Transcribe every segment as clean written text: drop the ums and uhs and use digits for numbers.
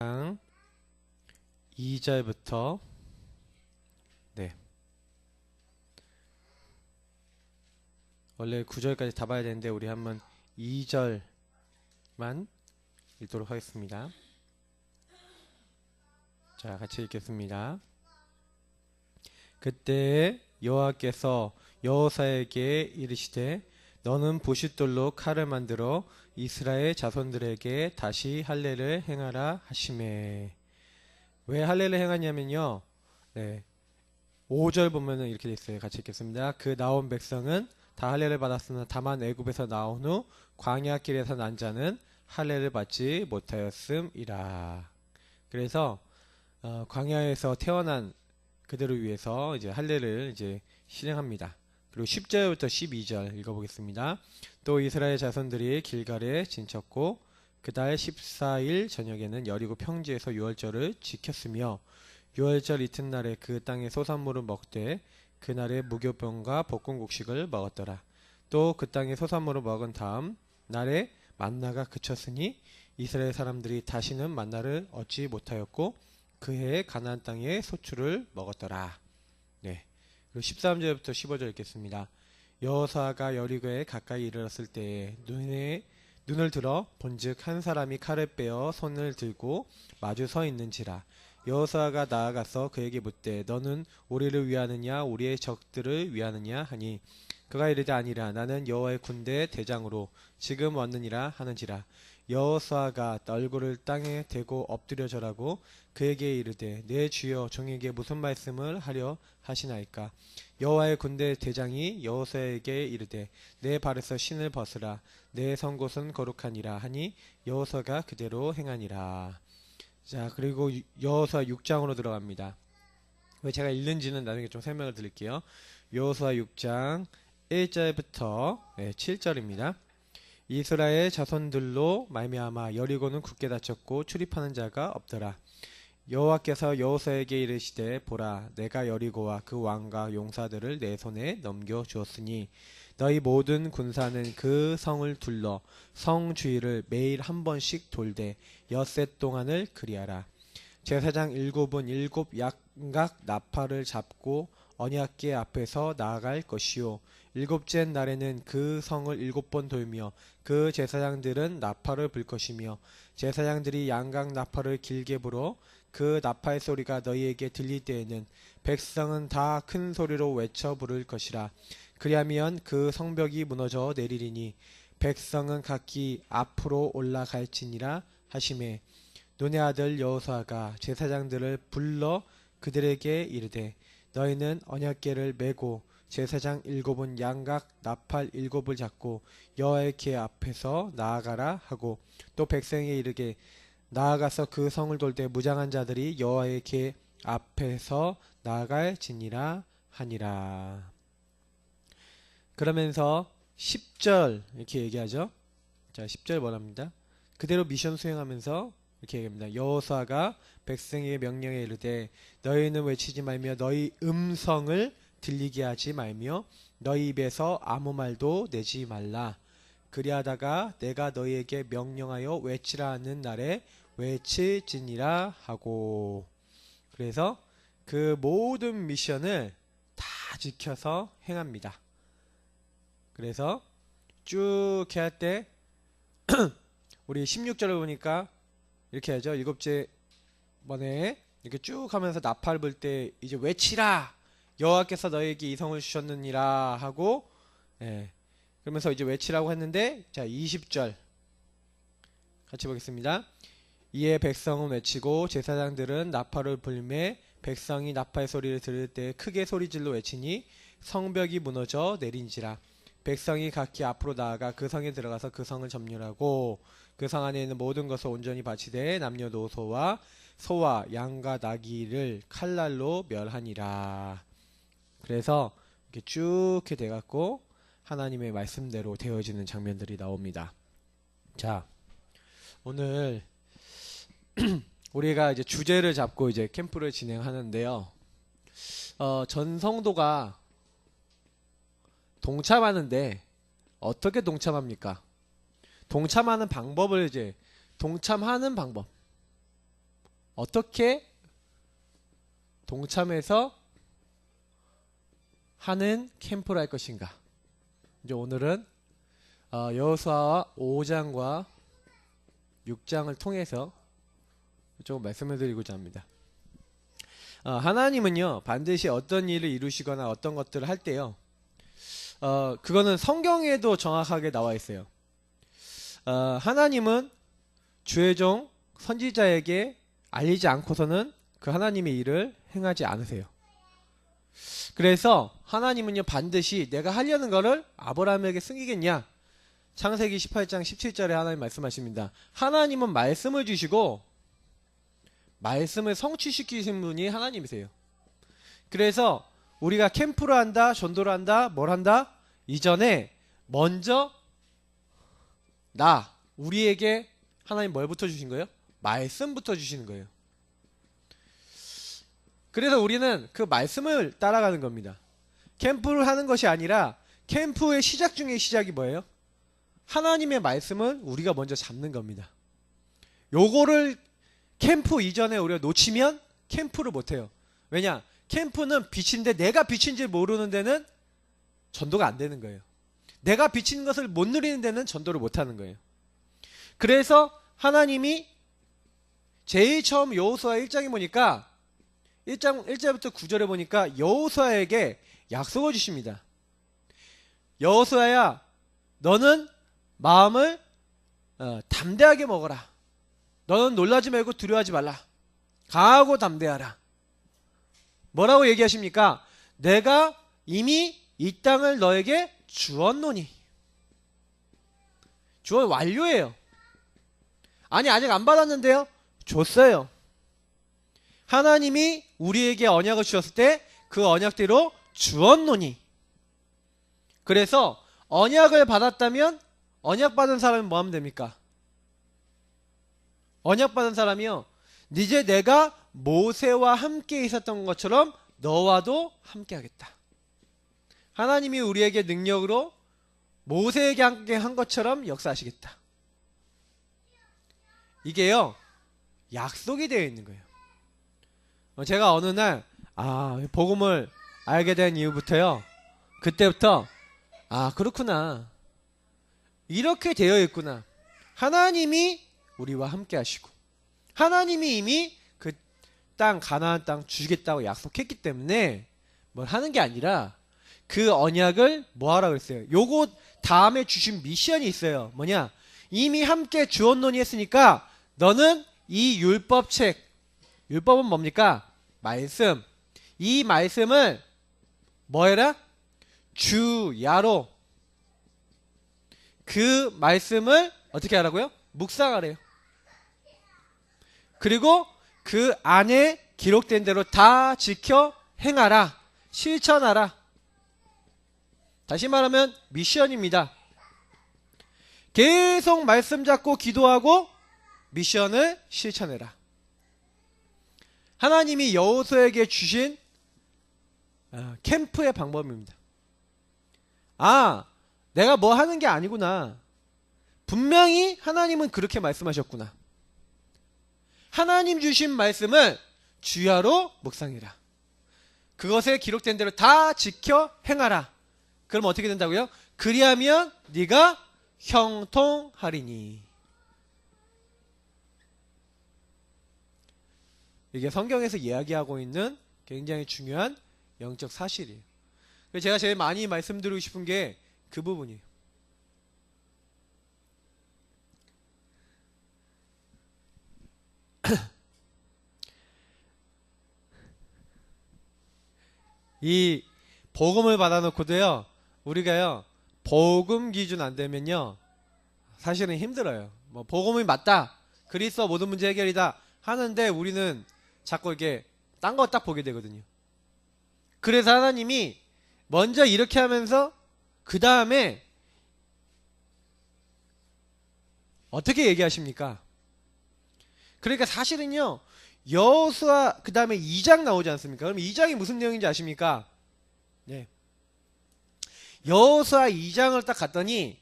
장 2절부터 원래 9절까지 다 봐야 되는데 우리 한번 2절만 읽도록 하겠습니다. 자, 같이 읽겠습니다. 그때 여호와께서 여호사에게 이르시되 너는 부싯돌로 칼을 만들어 이스라엘 자손들에게 다시 할례를 행하라 하시매. 왜 할례를 행하냐면요, 5절 보면은 이렇게 돼 있어요. 같이 읽겠습니다. 그 나온 백성은 다 할례를 받았으나 다만 애굽에서 나온 후 광야 길에서 난 자는 할례를 받지 못하였음이라. 그래서 광야에서 태어난 그들을 위해서 이제 할례를 이제 실행합니다. 그리고 10절부터 12절 읽어보겠습니다. 또 이스라엘 자손들이 길갈에 진쳤고 그달 14일 저녁에는 여리고 평지에서 유월절을 지켰으며 유월절 이튿날에 그 땅의 소산물을 먹되 그날에 무교병과 볶음국식을 먹었더라. 또 그 땅의 소산물을 먹은 다음 날에 만나가 그쳤으니 이스라엘 사람들이 다시는 만나를 얻지 못하였고 그 해에 가나안 땅의 소출을 먹었더라. 그리고 13절부터 15절 읽겠습니다. 여호수아가 여리고에 가까이 이르렀을 때에 눈을 들어 본즉 한 사람이 칼을 빼어 손을 들고 마주 서 있는지라. 여호수아가 나아가서 그에게 묻되 너는 우리를 위하느냐 우리의 적들을 위하느냐 하니 그가 이르되 아니라 나는 여호와의 군대 대장으로 지금 왔느니라 하는지라. 여호수아가 얼굴을 땅에 대고 엎드려 절하고 그에게 이르되 내 주여 종에게 무슨 말씀을 하려 하시나이까. 여호와의 군대 대장이 여호수아에게 이르되 내 발에서 신을 벗으라 내 선 곳은 거룩하니라 하니 여호수아가 그대로 행하니라. 자, 그리고 여호수아 6장으로 들어갑니다. 왜 제가 읽는지는 나중에 좀 설명을 드릴게요. 여호수아 6장 1절부터 7절입니다. 이스라엘 자손들로 말미암아 여리고는 굳게 닫혔고 출입하는 자가 없더라. 여호와께서 여호수아에게 이르시되 보라 내가 여리고와 그 왕과 용사들을 내 손에 넘겨 주었으니 너희 모든 군사는 그 성을 둘러 성 주위를 매일 한 번씩 돌되 엿새 동안을 그리하라. 제사장 7은 7 양각 나팔을 잡고 언약궤 앞에서 나아갈 것이요 7째 날에는 그 성을 7번 돌며 그 제사장들은 나팔을 불 것이며 제사장들이 양각 나팔을 길게 불어 그 나팔 소리가 너희에게 들릴 때에는 백성은 다 큰 소리로 외쳐 부를 것이라. 그리하면 그 성벽이 무너져 내리리니 백성은 각기 앞으로 올라갈지니라 하시매. 눈의 아들 여호수아가 제사장들을 불러 그들에게 이르되 너희는 언약궤를 메고 제사장 7은 양각 나팔 7을 잡고 여호와의 궤 앞에서 나아가라 하고 또 백성에게 이르게 나아가서 그 성을 돌 때 무장한 자들이 여호와의 궤 앞에서 나아갈지니라 하니라. 그러면서 10절 이렇게 얘기하죠. 자, 10절 뭐랍니다. 그대로 미션 수행하면서 이렇게 얘기합니다. 여호수아가 백성에게 명령에 이르되 너희는 외치지 말며 너희 음성을 들리게 하지 말며 너희 입에서 아무 말도 내지 말라. 그리하다가 내가 너희에게 명령하여 외치라 하는 날에 외칠지니라 하고. 그래서 그 모든 미션을 다 지켜서 행합니다. 그래서 쭉 이렇게 할 때 우리 16절을 보니까 이렇게 하죠. 7째 번에 이렇게 쭉 하면서 나팔을 불 때 이제 외치라 여호와께서 너희에게 이 성을 주셨느니라 하고 그러면서 이제 외치라고 했는데 자 20절 같이 보겠습니다. 이에 백성은 외치고 제사장들은 나팔을 불매 백성이 나팔 소리를 들을 때 크게 소리질러 외치니 성벽이 무너져 내린지라. 백성이 각기 앞으로 나아가 그 성에 들어가서 그 성을 점령하고 그 성 안에 있는 모든 것을 온전히 바치되 남녀노소와 소와 양과 나귀를 칼날로 멸하니라. 그래서 이렇게 쭉 이렇게 돼갖고 하나님의 말씀대로 되어지는 장면들이 나옵니다. 자, 오늘 우리가 이제 주제를 잡고 이제 캠프를 진행하는데요. 전 성도가 동참하는데 어떻게 동참합니까? 동참하는 방법을 이제 동참하는 방법 어떻게 동참해서 하는 캠프를 할 것인가. 이제 오늘은 여호수아 5장과 6장을 통해서 조금 말씀을 드리고자 합니다. 하나님은요 반드시 어떤 일을 이루시거나 어떤 것들을 할 때요 그거는 성경에도 정확하게 나와 있어요. 하나님은 주의 종 선지자에게 알리지 않고서는 그 하나님의 일을 행하지 않으세요. 그래서 하나님은요 반드시 내가 하려는 거를 아브라함에게 승기겠냐. 창세기 18장 17절에 하나님 말씀하십니다. 하나님은 말씀을 주시고 말씀을 성취시키신 분이 하나님이세요. 그래서 우리가 캠프를 한다, 전도를 한다, 뭘 한다? 이전에 먼저 우리에게 하나님 뭘 붙여주신 거예요? 말씀부터 주시는 거예요. 그래서 우리는 그 말씀을 따라가는 겁니다. 캠프를 하는 것이 아니라 캠프의 시작 중의 시작이 뭐예요? 하나님의 말씀을 우리가 먼저 잡는 겁니다. 요거를 캠프 이전에 우리가 놓치면 캠프를 못해요. 왜냐? 캠프는 빛인데 내가 빛인지 모르는 데는 전도가 안 되는 거예요. 내가 비친 것을 못 누리는 데는 전도를 못 하는 거예요. 그래서 하나님이 제일 처음 여호수아 1장에 보니까 1절부터 9절에 보니까 여호수아에게 약속을 주십니다. 여호수아야 너는 마음을 담대하게 먹어라. 너는 놀라지 말고 두려워하지 말라. 강하고 담대하라. 뭐라고 얘기하십니까? 내가 이미 이 땅을 너에게 주었노니. 주어 완료예요. 아니 아직 안 받았는데요? 줬어요. 하나님이 우리에게 언약을 주셨을 때 그 언약대로 주었노니. 그래서 언약을 받았다면 언약 받은 사람은 뭐 하면 됩니까? 언약 받은 사람이요 이제 내가 모세와 함께 있었던 것처럼 너와도 함께 하겠다. 하나님이 우리에게 능력으로 모세에게 함께 한 것처럼 역사하시겠다. 이게요 약속이 되어 있는 거예요. 제가 어느 날 복음을 알게 된 이후부터요 그때부터 그렇구나, 이렇게 되어 있구나. 하나님이 우리와 함께 하시고 하나님이 이미 그 땅 가나안 땅 주시겠다고 약속했기 때문에 뭘 하는 게 아니라 그 언약을 뭐 하라고 했어요? 요거 다음에 주신 미션이 있어요. 뭐냐? 이미 함께 주었노니 했으니까 너는 이 율법책, 율법은 뭡니까? 말씀. 이 말씀을 뭐 해라? 주야로. 그 말씀을 어떻게 하라고요? 묵상하래요. 그리고 그 안에 기록된 대로 다 지켜 행하라. 실천하라. 다시 말하면 미션입니다. 계속 말씀 잡고 기도하고 미션을 실천해라. 하나님이 여호수아에게 주신 캠프의 방법입니다. 내가 뭐 하는 게 아니구나. 분명히 하나님은 그렇게 말씀하셨구나. 하나님 주신 말씀을 주야로 묵상해라. 그것에 기록된 대로 다 지켜 행하라. 그럼 어떻게 된다고요? 그리하면 네가 형통하리니. 이게 성경에서 이야기하고 있는 굉장히 중요한 영적 사실이에요. 그래서 제가 제일 많이 말씀드리고 싶은 게 그 부분이에요. 이 복음을 받아놓고도요 우리가요 복음 기준 안 되면요 사실은 힘들어요. 뭐 복음이 맞다, 그리스도 모든 문제 해결이다 하는데 우리는 자꾸 이렇게 딴 거 딱 보게 되거든요. 그래서 하나님이 먼저 이렇게 하면서 그 다음에 어떻게 얘기하십니까? 그러니까 사실은요 여호수아 그 다음에 2장 나오지 않습니까? 그럼 2장이 무슨 내용인지 아십니까? 네. 여호수아 2장을 딱 갔더니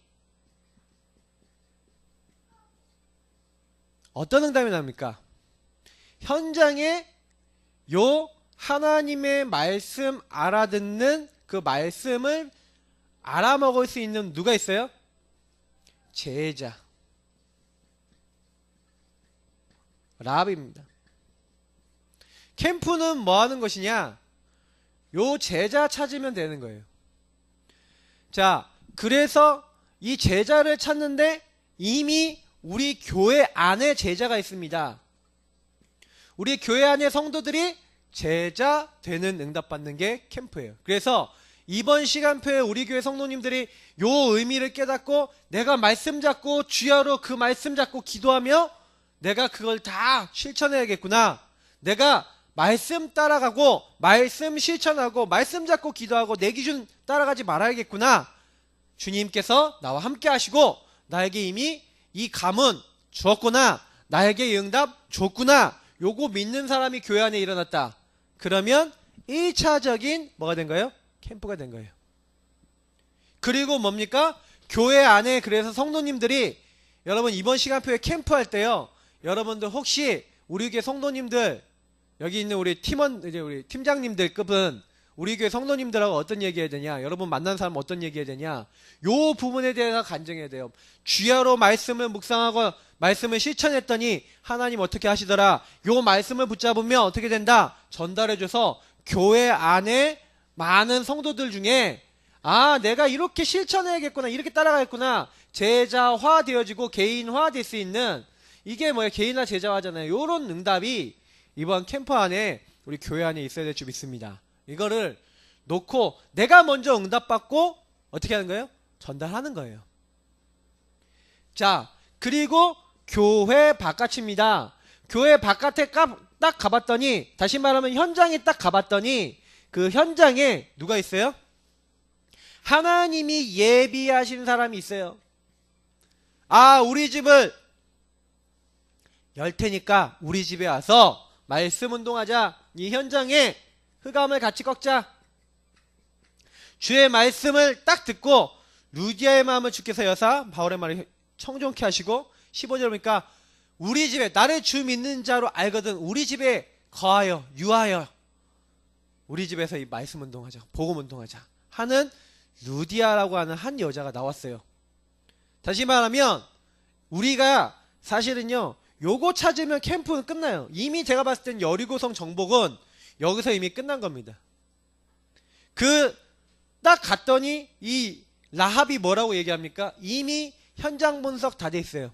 어떤 응답이 납니까? 현장에 요 하나님의 말씀 알아듣는 그 말씀을 알아먹을 수 있는 누가 있어요? 제자 랍입니다. 캠프는 뭐 하는 것이냐? 요 제자 찾으면 되는 거예요. 자, 그래서 이 제자를 찾는데 이미 우리 교회 안에 제자가 있습니다. 우리 교회 안에 성도들이 제자 되는 응답받는 게 캠프예요. 그래서 이번 시간표에 우리 교회 성도님들이 요 의미를 깨닫고 내가 말씀 잡고 주야로 그 말씀 잡고 기도하며 내가 그걸 다 실천해야겠구나. 내가 말씀 따라가고 말씀 실천하고 말씀 잡고 기도하고 내 기준 따라가지 말아야겠구나. 주님께서 나와 함께 하시고 나에게 이미 이 감은 주었구나. 나에게 이 응답 줬구나. 요거 믿는 사람이 교회 안에 일어났다. 그러면 1차적인 뭐가 된 거예요? 캠프가 된 거예요. 그리고 뭡니까? 교회 안에 그래서 성도님들이 여러분 이번 시간표에 캠프할 때요. 여러분들 혹시 우리 교회 성도님들 여기 있는 우리 팀원 이제 우리 팀장님들 급은 우리 교회 성도님들하고 어떤 얘기해야 되냐? 여러분 만난 사람 어떤 얘기해야 되냐? 요 부분에 대해서 간증해야 돼요. 주야로 말씀을 묵상하고 말씀을 실천했더니 하나님 어떻게 하시더라? 요 말씀을 붙잡으면 어떻게 된다? 전달해줘서 교회 안에 많은 성도들 중에 아 내가 이렇게 실천해야겠구나 이렇게 따라가겠구나 제자화 되어지고 개인화 될 수 있는 이게 뭐야 개인화 제자화잖아요. 요런 응답이 이번 캠프 안에 우리 교회 안에 있어야 될 줄 믿습니다. 이거를 놓고 내가 먼저 응답받고 어떻게 하는 거예요? 전달하는 거예요. 자 그리고 교회 바깥입니다. 교회 바깥에 딱 가봤더니 다시 말하면 현장에 딱 가봤더니 그 현장에 누가 있어요? 하나님이 예비하신 사람이 있어요. 아 우리 집을 열 테니까 우리 집에 와서 말씀 운동하자. 이 현장에 흑암을 같이 꺾자. 주의 말씀을 딱 듣고 루디아의 마음을 주께서 여사 바울의 말을 청종케 하시고 15절 보니까 우리 집에 나를 주 믿는 자로 알거든 우리 집에 거하여 유하여 우리 집에서 이 말씀 운동하자 복음 운동하자 하는 루디아라고 하는 한 여자가 나왔어요. 다시 말하면 우리가 사실은요 요거 찾으면 캠프는 끝나요. 이미 제가 봤을 땐 여리고성 정복은 여기서 이미 끝난 겁니다. 딱 갔더니 이 라합이 뭐라고 얘기합니까? 이미 현장 분석 다 돼 있어요.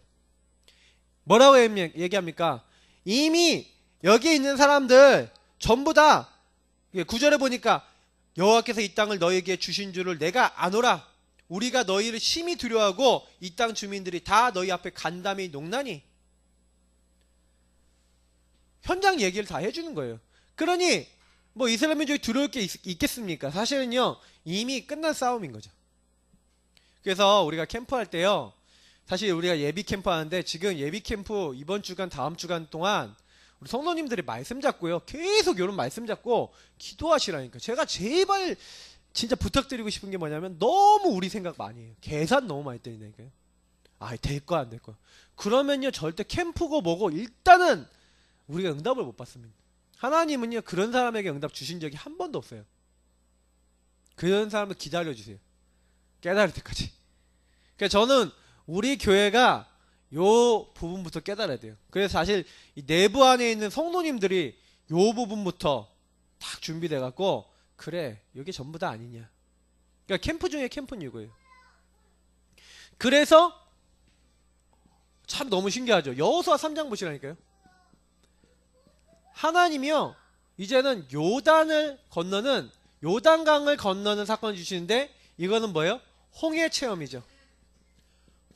뭐라고 얘기합니까? 이미 여기 있는 사람들 전부 다 9절에 보니까 여호와께서 이 땅을 너에게 주신 줄을 내가 아노라. 우리가 너희를 심히 두려워하고 이 땅 주민들이 다 너희 앞에 간담이 농나니. 현장 얘기를 다 해주는 거예요. 그러니 뭐 이스라엘 민족이 두려울 게 있겠습니까? 사실은요 이미 끝난 싸움인 거죠. 그래서 우리가 캠프할 때요 사실 우리가 예비 캠프 하는데 지금 예비 캠프 이번 주간 다음 주간 동안 우리 성도님들이 말씀 잡고요 계속 이런 말씀 잡고 기도하시라니까. 제가 제발 진짜 부탁드리고 싶은 게 뭐냐면 너무 우리 생각 많이 해요. 계산 너무 많이 때리니까요. 아 될 거야 안 될 거야. 그러면요 절대 캠프고 뭐고 일단은 우리가 응답을 못 받습니다. 하나님은요 그런 사람에게 응답 주신 적이 한 번도 없어요. 그런 사람을 기다려주세요. 깨달을 때까지. 그러니까 저는 우리 교회가 요 부분부터 깨달아야 돼요. 그래서 사실 이 내부 안에 있는 성도님들이 요 부분부터 딱 준비돼 갖고 그래 이게 전부 다 아니냐. 그러니까 캠프 중에 캠프는 이거예요. 그래서 참 너무 신기하죠. 여호수아 3장 보시라니까요. 하나님이요 이제는 요단강을 건너는 사건을 주시는데 이거는 뭐예요? 홍해 체험이죠.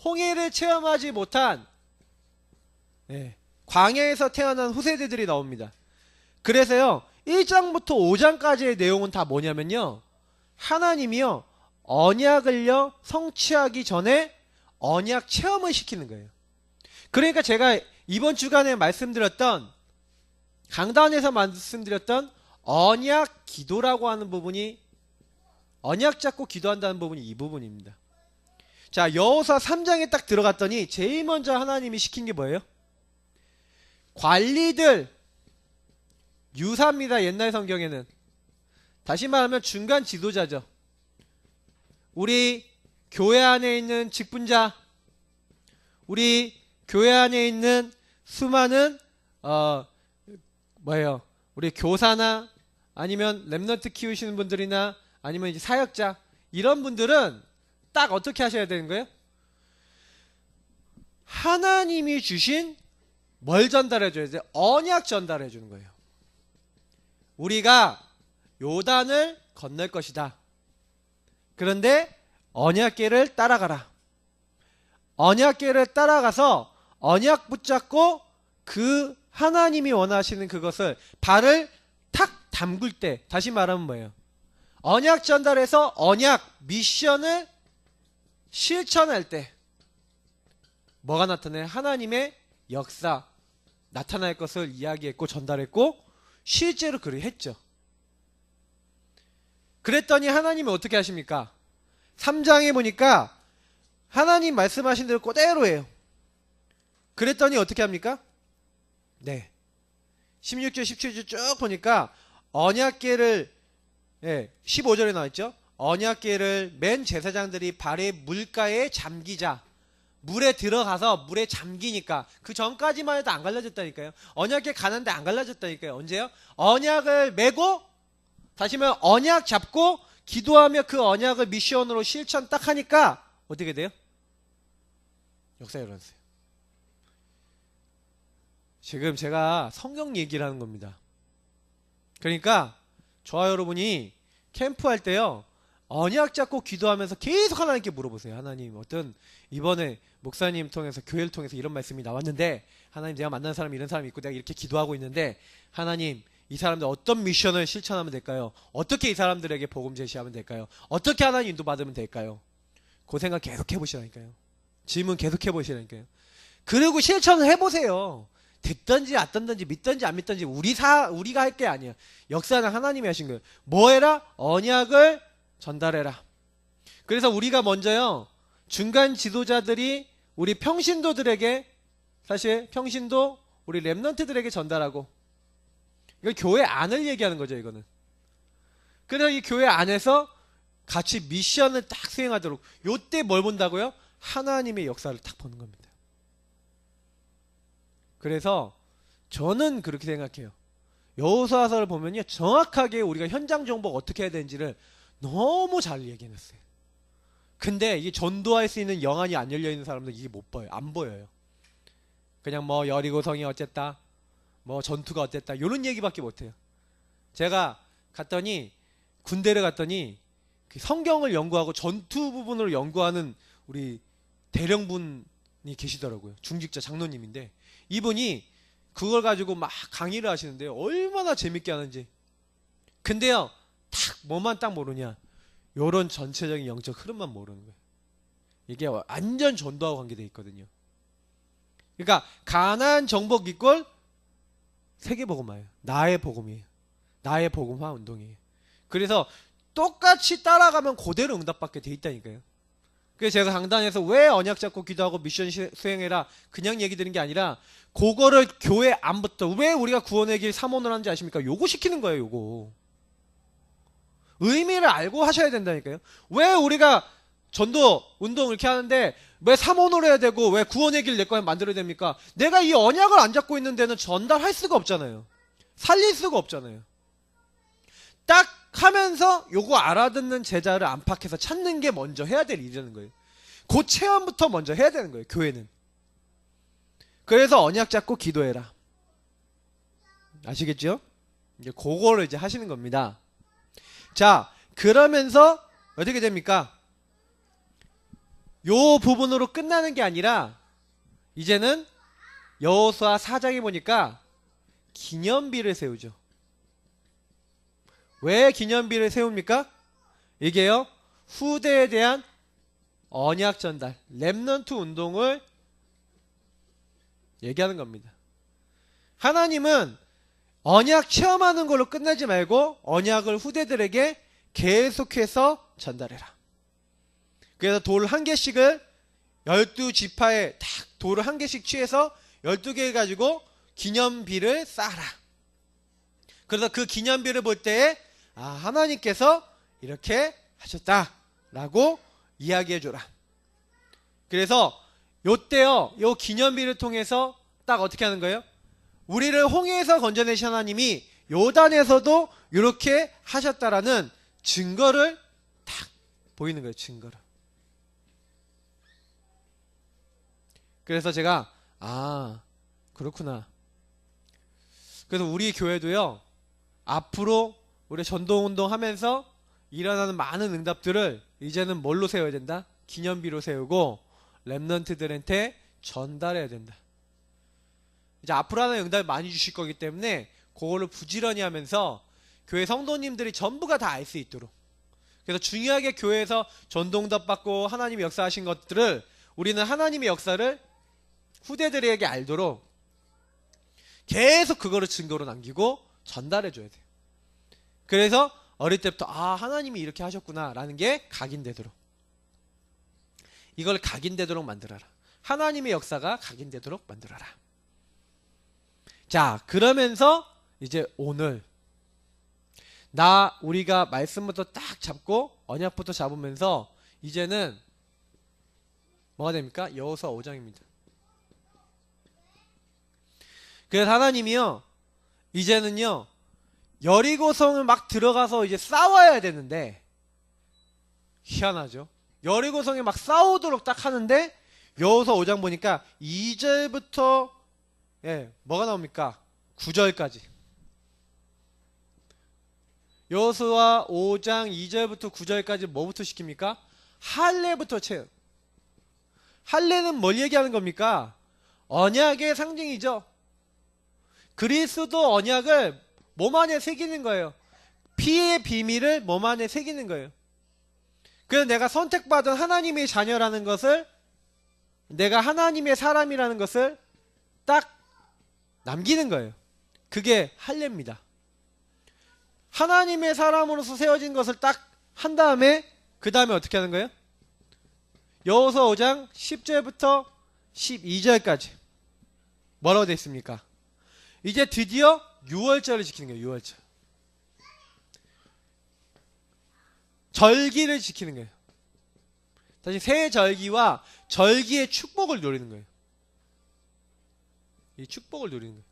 홍해를 체험하지 못한 광야에서 태어난 후세대들이 나옵니다. 그래서요 1장부터 5장까지의 내용은 다 뭐냐면요 하나님이요 언약을요 성취하기 전에 언약 체험을 시키는 거예요. 그러니까 제가 이번 주간에 말씀드렸던 강단에서 말씀드렸던 언약 기도라고 하는 부분이 언약 잡고 기도한다는 부분이 이 부분입니다. 자 여호수아 3장에 딱 들어갔더니 제일 먼저 하나님이 시킨 게 뭐예요? 관리들 유사입니다. 옛날 성경에는. 다시 말하면 중간 지도자죠. 우리 교회 안에 있는 직분자, 우리 교회 안에 있는 수많은 우리 교사나 아니면 렘넌트 키우시는 분들이나 아니면 이제 사역자, 이런 분들은 딱 어떻게 하셔야 되는 거예요? 하나님이 주신 뭘 전달해 줘야 돼? 언약 전달해 주는 거예요. 우리가 요단을 건널 것이다. 그런데 언약궤를 따라가라. 언약궤를 따라가서 언약 붙잡고 그 하나님이 원하시는 그것을 발을 탁 담글 때, 다시 말하면 뭐예요? 언약 전달해서 언약 미션을 실천할 때 뭐가 나타나요? 하나님의 역사 나타날 것을 이야기했고 전달했고 실제로 그리 했죠. 그랬더니 하나님은 어떻게 하십니까? 3장에 보니까 하나님 말씀하신 대로 그대로 해요. 그랬더니 어떻게 합니까? 네, 16절 17절 쭉 보니까 언약궤를 15절에 나와있죠. 언약궤를 맨 제사장들이 발에 물가에 잠기자. 물에 들어가서 물에 잠기니까 그 전까지만 해도 안 갈라졌다니까요. 언약궤 가는데 안 갈라졌다니까요. 언제요? 언약을 메고 다시 말하면 언약 잡고 기도하며 그 언약을 미션으로 실천 딱 하니까 어떻게 돼요? 역사가 일어났어요. 지금 제가 성경 얘기를 하는 겁니다. 그러니까 저와 여러분이 캠프할 때요, 언약 잡고 기도하면서 계속 하나님께 물어보세요. 하나님, 어떤 이번에 목사님 통해서 교회를 통해서 이런 말씀이 나왔는데 하나님, 내가 만난 사람이 이런 사람이 있고 내가 이렇게 기도하고 있는데 하나님, 이 사람들 어떤 미션을 실천하면 될까요? 어떻게 이 사람들에게 복음 제시하면 될까요? 어떻게 하나님 인도받으면 될까요? 그 생각 계속 해보시라니까요. 질문 계속 해보시라니까요. 그리고 실천을 해보세요. 됐든지 안 됐든지 믿든지 안 믿든지 우리가 할 게 아니야. 역사는 하나님이 하신 거예요. 뭐 해라? 언약을 전달해라. 그래서 우리가 먼저요, 중간 지도자들이 우리 평신도들에게, 사실 평신도 우리 렘넌트들에게 전달하고, 이건 교회 안을 얘기하는 거죠. 이거는. 그래서 이 교회 안에서 같이 미션을 딱 수행하도록, 요때 뭘 본다고요? 하나님의 역사를 딱 보는 겁니다. 그래서 저는 그렇게 생각해요. 여호수아서를 보면요, 정확하게 우리가 현장 정보가 어떻게 해야 되는지를 너무 잘 얘기해놨어요. 근데 이게 전도할 수 있는 영안이 안 열려있는 사람들 이게 못 보여요. 안 보여요. 그냥 뭐 여리고성이 어쨌다, 뭐 전투가 어땠다, 이런 얘기밖에 못해요. 제가 갔더니, 군대를 갔더니 그 성경을 연구하고 전투 부분을 연구하는 우리 대령분이 계시더라고요. 중직자 장로님인데 이분이 그걸 가지고 막 강의를 하시는데요, 얼마나 재밌게 하는지. 근데요, 뭐만 딱 모르냐, 요런 전체적인 영적 흐름만 모르는 거예요. 이게 완전 전도하고 관계되어 있거든요. 그러니까 가나안 정복 이꼴 세계복음화예요. 나의 복음이에요. 나의 복음화 운동이에요. 그래서 똑같이 따라가면 그대로 응답받게 돼 있다니까요. 그래서 제가 강단에서 왜 언약 잡고 기도하고 미션 수행해라 그냥 얘기 드리는 게 아니라, 그거를 교회 안부터, 왜 우리가 구원의 길 3원을 하는지 아십니까? 요거 시키는 거예요. 요거 의미를 알고 하셔야 된다니까요. 왜 우리가 전도 운동 이렇게 하는데 왜 3원을 해야 되고 왜 구원의 길 내 거에 만들어야 됩니까? 내가 이 언약을 안 잡고 있는 데는 전달할 수가 없잖아요. 살릴 수가 없잖아요. 딱 하면서 요거 알아듣는 제자를 안팎에서 찾는 게 먼저 해야 될 일이라는 거예요. 그 체험부터 먼저 해야 되는 거예요, 교회는. 그래서 언약 잡고 기도해라. 아시겠죠? 이제 그거를 이제 하시는 겁니다. 자, 그러면서 어떻게 됩니까? 요 부분으로 끝나는 게 아니라 이제는 여호수아 4장에 보니까 기념비를 세우죠. 왜 기념비를 세웁니까? 이게요, 후대에 대한 언약 전달, 렘넌트 운동을 얘기하는 겁니다. 하나님은 언약 체험하는 걸로 끝나지 말고 언약을 후대들에게 계속해서 전달해라. 그래서 돌 한 개씩을 12지파에 딱 돌을 한 개씩 취해서 12개 가지고 기념비를 쌓아라. 그래서 그 기념비를 볼 때에 하나님께서 이렇게 하셨다라고 이야기해줘라. 그래서 요때요, 요 기념비를 통해서 딱 어떻게 하는 거예요? 우리를 홍해에서 건져내신 하나님이 요단에서도 이렇게 하셨다라는 증거를 딱 보이는 거예요. 증거를. 그래서 제가 그렇구나. 그래서 우리 교회도요, 앞으로 우리 전도운동 하면서 일어나는 많은 응답들을 이제는 뭘로 세워야 된다? 기념비로 세우고 랩넌트들한테 전달해야 된다. 이제 앞으로 하는 응답을 많이 주실 거기 때문에 그거를 부지런히 하면서 교회 성도님들이 전부가 다 알 수 있도록, 그래서 중요하게 교회에서 전도응답 받고 하나님이 역사하신 것들을 우리는 하나님의 역사를 후대들에게 알도록 계속 그거를 증거로 남기고 전달해 줘야 돼요. 그래서 어릴 때부터 하나님이 이렇게 하셨구나 라는 게 각인되도록, 이걸 각인되도록 만들어라. 하나님의 역사가 각인되도록 만들어라. 자, 그러면서 이제 오늘 우리가 말씀부터 딱 잡고 언약부터 잡으면서 이제는 뭐가 됩니까? 여호수아 5장입니다. 그래서 하나님이요, 이제는요, 여리고성을 막 들어가서 이제 싸워야 되는데, 희한하죠? 여리고성에 막 싸우도록 딱 하는데, 여호수아 5장 보니까 2절부터 뭐가 나옵니까? 9절까지. 여호수아 5장 2절부터 9절까지 뭐부터 시킵니까? 할례부터 채워. 할례는 뭘 얘기하는 겁니까? 언약의 상징이죠. 그리스도 언약을 몸 안에 새기는 거예요. 피의 비밀을 몸 안에 새기는 거예요. 그래서 내가 선택받은 하나님의 자녀라는 것을, 내가 하나님의 사람이라는 것을 딱 남기는 거예요. 그게 할례입니다. 하나님의 사람으로서 세워진 것을 딱 한 다음에 그 다음에 어떻게 하는 거예요? 여호수아 5장 10절부터 12절까지 뭐라고 되어 있습니까? 이제 드디어 6월절을 지키는 거예요. 6월절. 절기를 지키는 거예요. 다시 새 절기와 절기의 축복을 누리는 거예요. 이 축복을 누리는 거예요.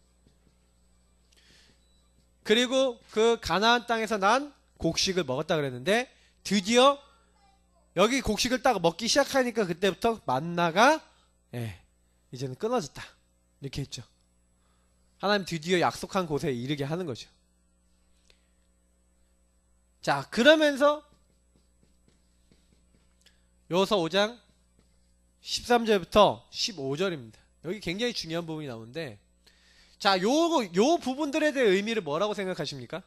그리고 그 가나안 땅에서 난 곡식을 먹었다 그랬는데, 드디어 여기 곡식을 딱 먹기 시작하니까 그때부터 만나가 이제는 끊어졌다 이렇게 했죠. 하나님 드디어 약속한 곳에 이르게 하는 거죠. 자, 그러면서 여호수아 5장 13절부터 15절입니다. 여기 굉장히 중요한 부분이 나오는데, 자, 요 부분들에 대해 의미를 뭐라고 생각하십니까?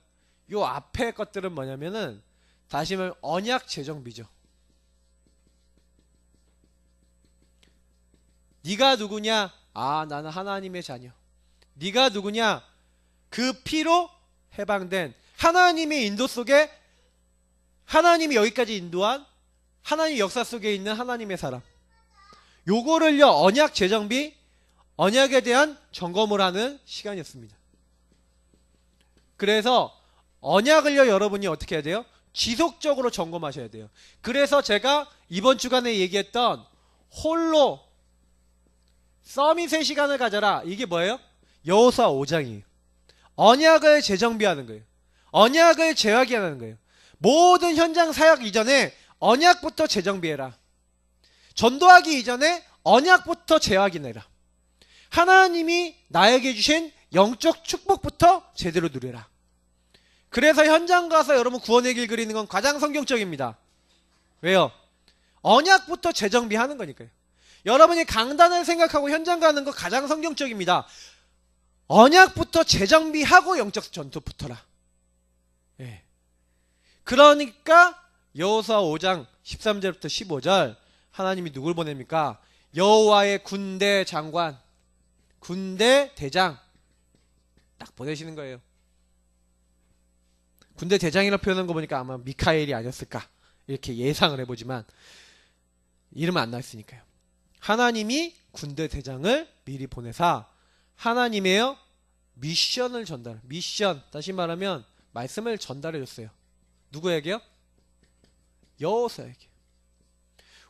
요 앞에 것들은 뭐냐면은 다시 말하면 언약 재정비죠. 네가 누구냐? 나는 하나님의 자녀. 네가 누구냐? 그 피로 해방된, 하나님의 인도 속에 하나님이 여기까지 인도한 하나님의 역사 속에 있는 하나님의 사람. 요거를요, 언약 재정비, 언약에 대한 점검을 하는 시간이었습니다. 그래서 언약을요, 여러분이 어떻게 해야 돼요? 지속적으로 점검하셔야 돼요. 그래서 제가 이번 주간에 얘기했던 홀로 서밋의 시간을 가져라, 이게 뭐예요? 여호수아 5장이에요. 언약을 재정비하는 거예요. 언약을 재확인하는 거예요. 모든 현장 사역 이전에 언약부터 재정비해라. 전도하기 이전에 언약부터 재확인해라. 하나님이 나에게 주신 영적 축복부터 제대로 누려라. 그래서 현장 가서 여러분 구원의 길 그리는 건 가장 성경적입니다. 왜요? 언약부터 재정비하는 거니까요. 여러분이 강단을 생각하고 현장 가는 거 가장 성경적입니다. 언약부터 재정비하고 영적 전투 붙어라. 그러니까 여호수아 5장 13절부터 15절 하나님이 누굴 보냅니까? 여호와의 군대 장관, 군대 대장 딱 보내시는 거예요. 군대 대장이라고 표현한 거 보니까 아마 미카엘이 아니었을까 이렇게 예상을 해보지만 이름은 안 나왔으니까요. 하나님이 군대 대장을 미리 보내사 하나님의 미션을 전달. 미션. 다시 말하면 말씀을 전달해 줬어요. 누구에게요? 여호수아에게.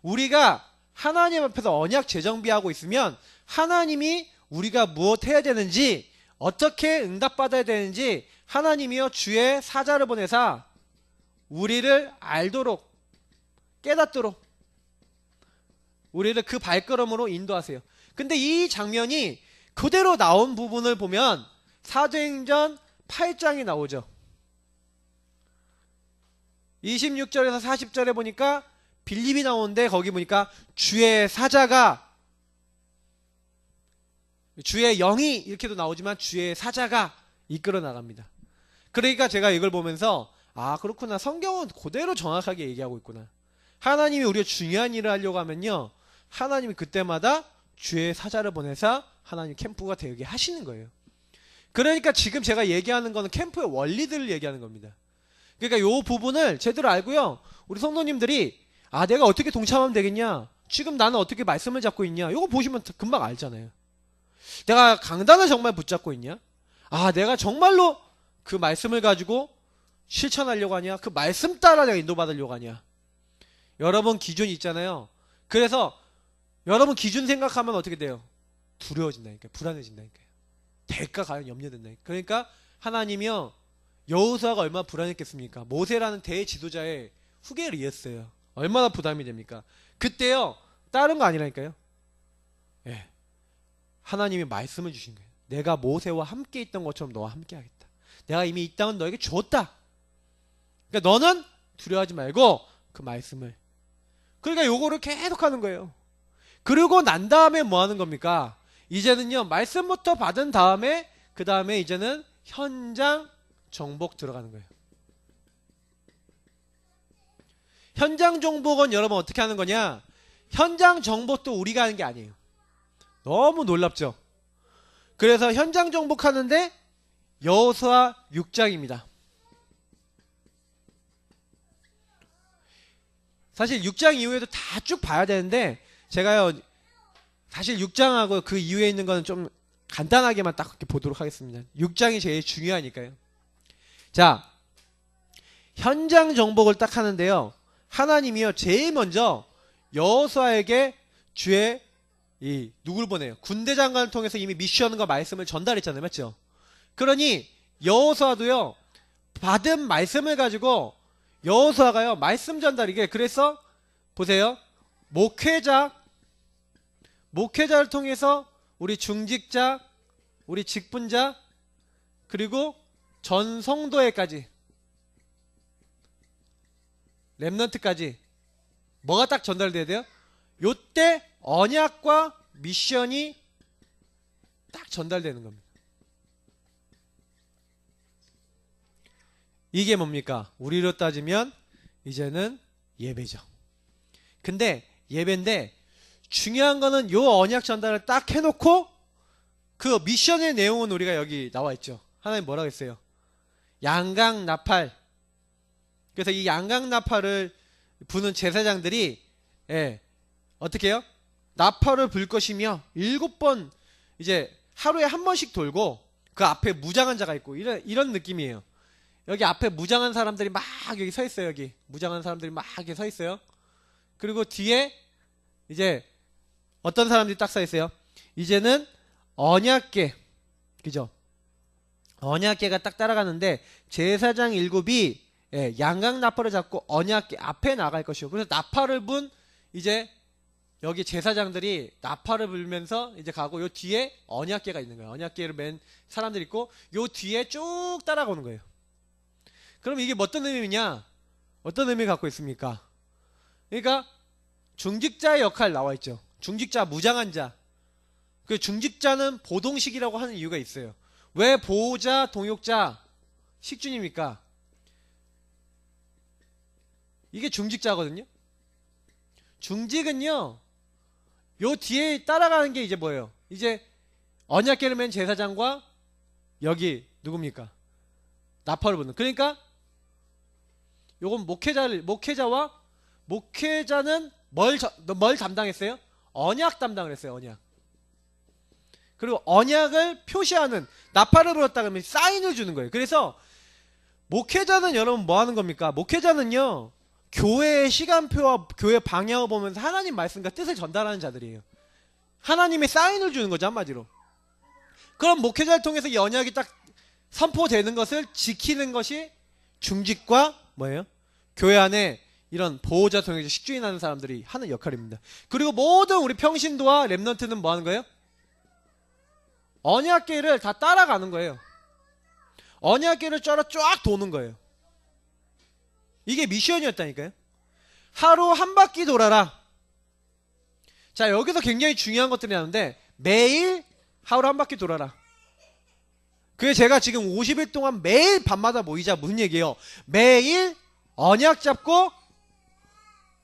우리가 하나님 앞에서 언약 재정비하고 있으면 하나님이 우리가 무엇 해야 되는지, 어떻게 응답받아야 되는지 하나님이여 주의 사자를 보내사 우리를 알도록, 깨닫도록 우리를 그 발걸음으로 인도하세요. 근데 이 장면이 그대로 나온 부분을 보면 사도행전 8장이 나오죠. 26절에서 40절에 보니까 빌립이 나오는데 거기 보니까 주의 사자가, 주의 영이 이렇게도 나오지만 주의 사자가 이끌어 나갑니다. 그러니까 제가 이걸 보면서 아 그렇구나, 성경은 그대로 정확하게 얘기하고 있구나. 하나님이 우리가 중요한 일을 하려고 하면요, 하나님이 그때마다 주의 사자를 보내사 하나님 캠프가 되게 하시는 거예요. 그러니까 지금 제가 얘기하는 거는 캠프의 원리들을 얘기하는 겁니다. 그러니까 요 부분을 제대로 알고요, 우리 성도님들이 아 내가 어떻게 동참하면 되겠냐, 지금 나는 어떻게 말씀을 잡고 있냐, 요거 보시면 금방 알잖아요. 내가 강단을 정말 붙잡고 있냐, 아 내가 정말로 그 말씀을 가지고 실천하려고 하냐, 그 말씀 따라 내가 인도받으려고 하냐. 여러분 기준이 있잖아요. 그래서 여러분 기준 생각하면 어떻게 돼요? 두려워진다니까요. 불안해진다니까요. 대가 과연 염려된다니까요. 그러니까 하나님이요, 여호수아가 얼마나 불안했겠습니까? 모세라는 대지도자의 후계를 이었어요. 얼마나 부담이 됩니까? 그때요, 다른 거 아니라니까요. 예, 하나님이 말씀을 주신 거예요. 내가 모세와 함께 있던 것처럼 너와 함께 하겠다. 내가 이미 이 땅은 너에게 줬다. 그러니까 너는 두려워하지 말고 그 말씀을. 그러니까 요거를 계속 하는 거예요. 그리고 난 다음에 뭐 하는 겁니까? 이제는요, 말씀부터 받은 다음에 그 다음에 이제는 현장 정복 들어가는 거예요. 현장 정복은 여러분 어떻게 하는 거냐? 현장 정복도 우리가 하는 게 아니에요. 너무 놀랍죠? 그래서 현장 정복하는데 여호수아 6장입니다. 사실 6장 이후에도 다 쭉 봐야 되는데 제가요 사실 6장하고 그 이후에 있는 거는 좀 간단하게만 딱 이렇게 보도록 하겠습니다. 6장이 제일 중요하니까요. 자, 현장 정복을 딱 하는데요, 하나님이요 제일 먼저 여호수아에게 주의 누굴 보내요? 군대 장관을 통해서 이미 미션과 말씀을 전달했잖아요. 맞죠? 그러니 여호수아도요 받은 말씀을 가지고 여호수아가요 말씀 전달이게, 그래서 보세요, 목회자를 통해서 우리 중직자, 우리 직분자, 그리고 전 성도회까지, 렘넌트까지 뭐가 딱 전달돼야 돼요? 요때 언약과 미션이 딱 전달되는 겁니다. 이게 뭡니까? 우리로 따지면 이제는 예배죠. 근데 예배인데 중요한 거는 요 언약 전달을 딱 해놓고 그 미션의 내용은 우리가 여기 나와 있죠. 하나님 뭐라고 했어요? 양강 나팔. 그래서 이 양강 나팔을 부는 제사장들이 어떻게 해요? 나팔을 불 것이며 7번 이제 하루에 한 번씩 돌고 그 앞에 무장한 자가 있고 이런 느낌이에요. 여기 앞에 무장한 사람들이 막 여기 서 있어요. 여기 무장한 사람들이 막 이렇게 서 있어요. 그리고 뒤에 이제 어떤 사람들이 딱 서 있어요. 이제는 언약궤, 그죠? 언약궤가 딱 따라가는데 제사장 7이 양강 나팔을 잡고 언약궤 앞에 나갈 것이요. 그래서 나팔을 분 이제 여기 제사장들이 나팔을 불면서 이제 가고 요 뒤에 언약궤가 있는 거예요. 언약궤를 맨 사람들이 있고 요 뒤에 쭉 따라가는 거예요. 그럼 이게 어떤 의미냐? 어떤 의미 갖고 있습니까? 그러니까 중직자의 역할 나와 있죠. 중직자, 무장한 자. 그 중직자는 보동식이라고 하는 이유가 있어요. 왜 보호자, 동역자, 식준입니까? 이게 중직자거든요. 중직은요, 요 뒤에 따라가는 게 이제 뭐예요? 이제 언약궤를 맨 제사장과 여기 누굽니까? 나팔을 부는. 그러니까 요건 목회자와 목회자는 뭘 담당했어요? 언약 담당을 했어요. 언약. 그리고 언약을 표시하는, 나팔을 불었다 그러면 사인을 주는 거예요. 그래서 목회자는 여러분 뭐 하는 겁니까? 목회자는요, 교회의 시간표와 교회 방향을 보면서 하나님 말씀과 뜻을 전달하는 자들이에요. 하나님의 사인을 주는 거죠, 한마디로. 그럼 목회자를 통해서 이 언약이 딱 선포되는 것을 지키는 것이 중직과 뭐예요? 교회 안에 이런 보호자 통해서 식주인하는 사람들이 하는 역할입니다. 그리고 모든 우리 평신도와 렘넌트는 뭐 하는 거예요? 언약궤를 다 따라가는 거예요. 언약궤를 쫙 도는 거예요. 이게 미션이었다니까요. 하루 한 바퀴 돌아라. 자, 여기서 굉장히 중요한 것들이 나오는데, 매일 하루 한 바퀴 돌아라. 그게 제가 지금 50일 동안 매일 밤마다 모이자 무슨 얘기예요? 매일 언약 잡고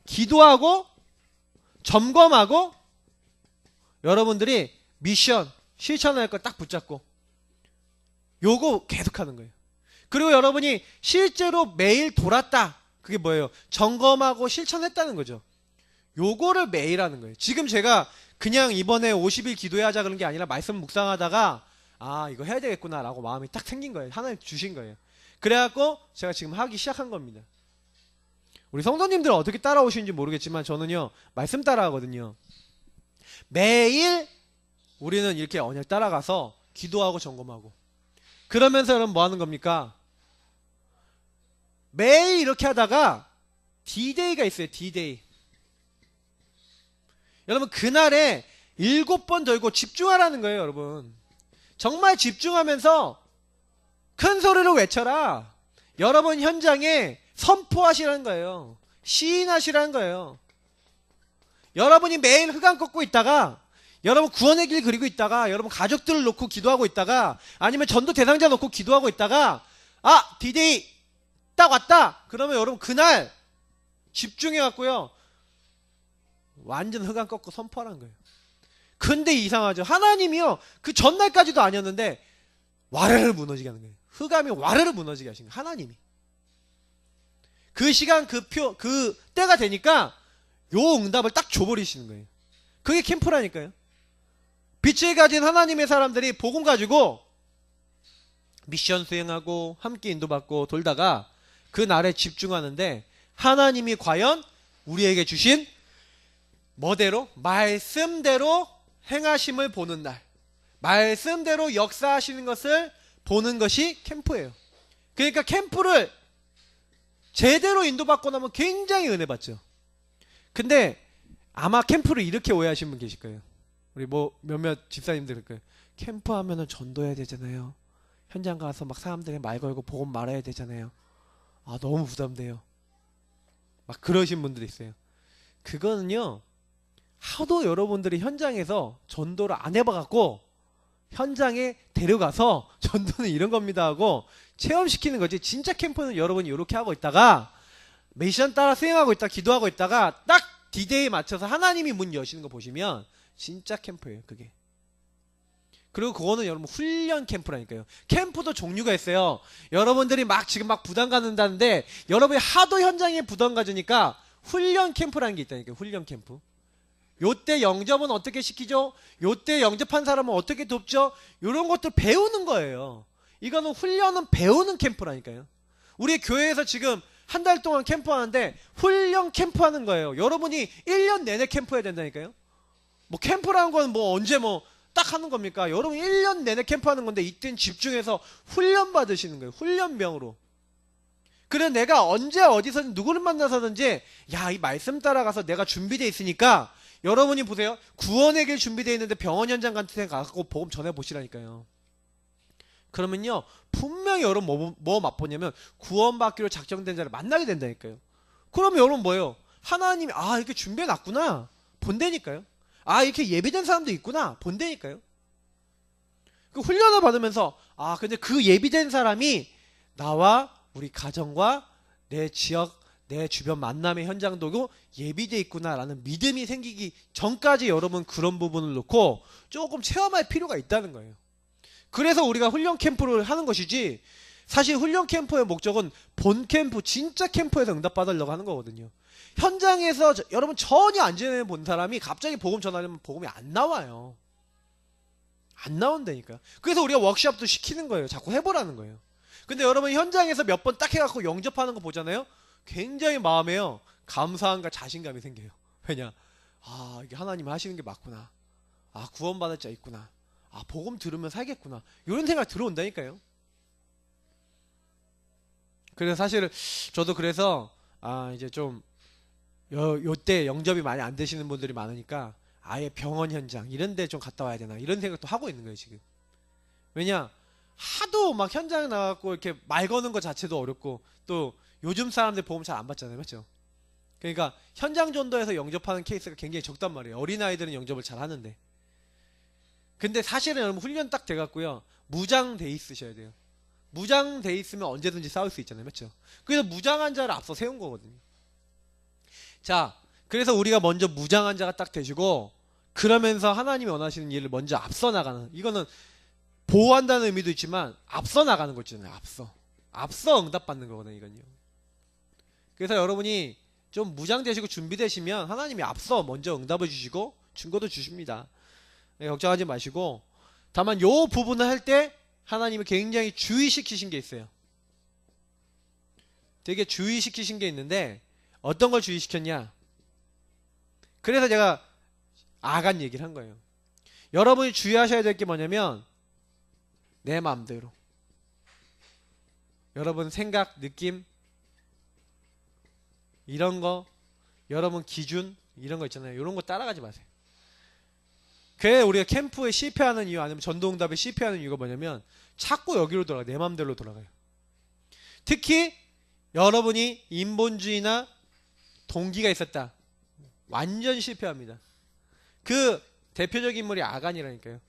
기도하고 점검하고 여러분들이 미션 실천할 걸 딱 붙잡고 요거 계속하는 거예요. 그리고 여러분이 실제로 매일 돌았다. 그게 뭐예요? 점검하고 실천했다는 거죠. 요거를 매일 하는 거예요. 지금 제가 그냥 이번에 50일 기도해야 하자 그런 게 아니라 말씀 묵상하다가 아, 이거 해야 되겠구나 라고 마음이 딱 생긴 거예요. 하나님 주신 거예요. 그래갖고 제가 지금 하기 시작한 겁니다. 우리 성도님들 어떻게 따라오시는지 모르겠지만 저는요, 말씀 따라하거든요. 매일 우리는 이렇게 언약 따라가서 기도하고 점검하고, 그러면서 여러분 뭐 하는 겁니까? 매일 이렇게 하다가 D-Day가 있어요. D-Day. 여러분 그날에 7번 들고 집중하라는 거예요. 여러분 정말 집중하면서 큰 소리로 외쳐라. 여러분 현장에 선포하시라는 거예요. 시인하시라는 거예요. 여러분이 매일 흑암 꺾고 있다가, 여러분 구원의 길 그리고 있다가, 여러분 가족들을 놓고 기도하고 있다가, 아니면 전도 대상자 놓고 기도하고 있다가, 아, D-Day 딱 왔다. 그러면 여러분 그날 집중해갖고요, 완전 흑암 꺾고 선포하라는 거예요. 근데 이상하죠. 하나님이요, 그 전날까지도 아니었는데 와르르 무너지게 하는 거예요. 흑암이 와르르 무너지게 하신 거예요. 하나님이. 그 시간 그 때가 되니까 요 응답을 딱 줘버리시는 거예요. 그게 캠프라니까요. 빛을 가진 하나님의 사람들이 복음 가지고 미션 수행하고 함께 인도받고 돌다가 그 날에 집중하는데, 하나님이 과연 우리에게 주신 뭐대로? 말씀대로 행하심을 보는 날, 말씀대로 역사하시는 것을 보는 것이 캠프예요. 그러니까 캠프를 제대로 인도받고 나면 굉장히 은혜 받죠. 근데 아마 캠프를 이렇게 오해하시는 분 계실 거예요. 우리 뭐 몇몇 집사님들 그럴 거예요. 캠프 하면은 전도해야 되잖아요. 현장 가서 막 사람들이 말 걸고 복음 말해야 되잖아요. 아, 너무 부담돼요. 막 그러신 분들이 있어요. 그거는요, 하도 여러분들이 현장에서 전도를 안 해봐갖고 현장에 데려가서 전도는 이런 겁니다 하고 체험시키는 거지, 진짜 캠프는 여러분이 이렇게 하고 있다가 미션 따라 수행하고 있다, 기도하고 있다가 딱 D-Day에 맞춰서 하나님이 문 여시는 거 보시면 진짜 캠프예요, 그게. 그리고 그거는 여러분 훈련 캠프라니까요. 캠프도 종류가 있어요. 여러분들이 막 지금 막 부담 갖는다는데, 여러분이 하도 현장에 부담 가지니까 훈련 캠프라는 게 있다니까요. 훈련 캠프. 요때 영접은 어떻게 시키죠? 요때 영접한 사람은 어떻게 돕죠? 요런 것들 배우는 거예요. 이거는 훈련은 배우는 캠프라니까요. 우리 교회에서 지금 한 달 동안 캠프하는데 훈련 캠프하는 거예요. 여러분이 1년 내내 캠프해야 된다니까요. 뭐 캠프라는 건 뭐 언제 뭐 딱 하는 겁니까? 여러분 1년 내내 캠프하는 건데 이때는 집중해서 훈련 받으시는 거예요. 훈련병으로. 그래 내가 언제 어디서든 누구를 만나서든지 야, 이 말씀 따라가서 내가 준비되어 있으니까, 여러분이 보세요. 구원의 길 준비되어 있는데 병원 현장 같은 데 가서 복음 전해보시라니까요. 그러면요 분명히 여러분 뭐 맛보냐면 구원받기로 작정된 자를 만나게 된다니까요. 그러면 여러분 뭐예요? 하나님이 아, 이렇게 준비해놨구나 본다니까요. 아, 이렇게 예비된 사람도 있구나 본다니까요. 그 훈련을 받으면서 아, 근데 그 예비된 사람이 나와 우리 가정과 내 지역, 내 주변 만남의 현장도고 예비돼 있구나라는 믿음이 생기기 전까지 여러분 그런 부분을 놓고 조금 체험할 필요가 있다는 거예요. 그래서 우리가 훈련 캠프를 하는 것이지, 사실 훈련 캠프의 목적은 본 캠프, 진짜 캠프에서 응답받으려고 하는 거거든요. 현장에서 여러분 전혀 안 지내본 사람이 갑자기 복음 전하려면 복음이 안 나와요. 안 나온다니까요. 그래서 우리가 워크숍도 시키는 거예요. 자꾸 해보라는 거예요. 근데 여러분 현장에서 몇 번 딱 해갖고 영접하는 거 보잖아요. 굉장히 마음에요 감사함과 자신감이 생겨요. 왜냐? 아, 이게 하나님 하시는 게 맞구나. 아, 구원받을 자 있구나. 아, 복음 들으면 살겠구나. 이런 생각 들어온다니까요. 그래서 사실 저도 그래서 이제 좀 요때 영접이 많이 안 되시는 분들이 많으니까 아예 병원 현장 이런 데 좀 갔다 와야 되나 이런 생각도 하고 있는 거예요 지금. 왜냐? 하도 막 현장에 나가고 이렇게 말 거는 것 자체도 어렵고 또 요즘 사람들 보험 잘 안 받잖아요. 맞죠? 그러니까 현장 전도에서 영접하는 케이스가 굉장히 적단 말이에요. 어린아이들은 영접을 잘 하는데. 근데 사실은 여러분 훈련 딱 돼갖고요. 무장돼 있으셔야 돼요. 무장돼 있으면 언제든지 싸울 수 있잖아요. 맞죠? 그래서 무장한 자를 앞서 세운 거거든요. 자, 그래서 우리가 먼저 무장한 자가 딱 되시고 그러면서 하나님이 원하시는 일을 먼저 앞서 나가는, 이거는 보호한다는 의미도 있지만 앞서 나가는 거 있잖아요. 앞서 응답받는 거거든요. 이건요. 그래서 여러분이 좀 무장되시고 준비되시면 하나님이 앞서 먼저 응답을 주시고 증거도 주십니다. 네, 걱정하지 마시고, 다만 요 부분을 할 때 하나님이 굉장히 주의시키신 게 있어요. 되게 주의시키신 게 있는데 어떤 걸 주의시켰냐? 그래서 제가 아간 얘기를 한 거예요. 여러분이 주의하셔야 될 게 뭐냐면 내 마음대로, 여러분 생각, 느낌 이런 거, 여러분 기준 이런 거 있잖아요. 이런 거 따라가지 마세요. 그래 우리가 캠프에 실패하는 이유, 아니면 전도응답에 실패하는 이유가 뭐냐면 자꾸 여기로 돌아가요. 내 맘대로 돌아가요. 특히 여러분이 인본주의나 동기가 있었다, 완전 실패합니다. 그 대표적인 인물이 아간이라니까요.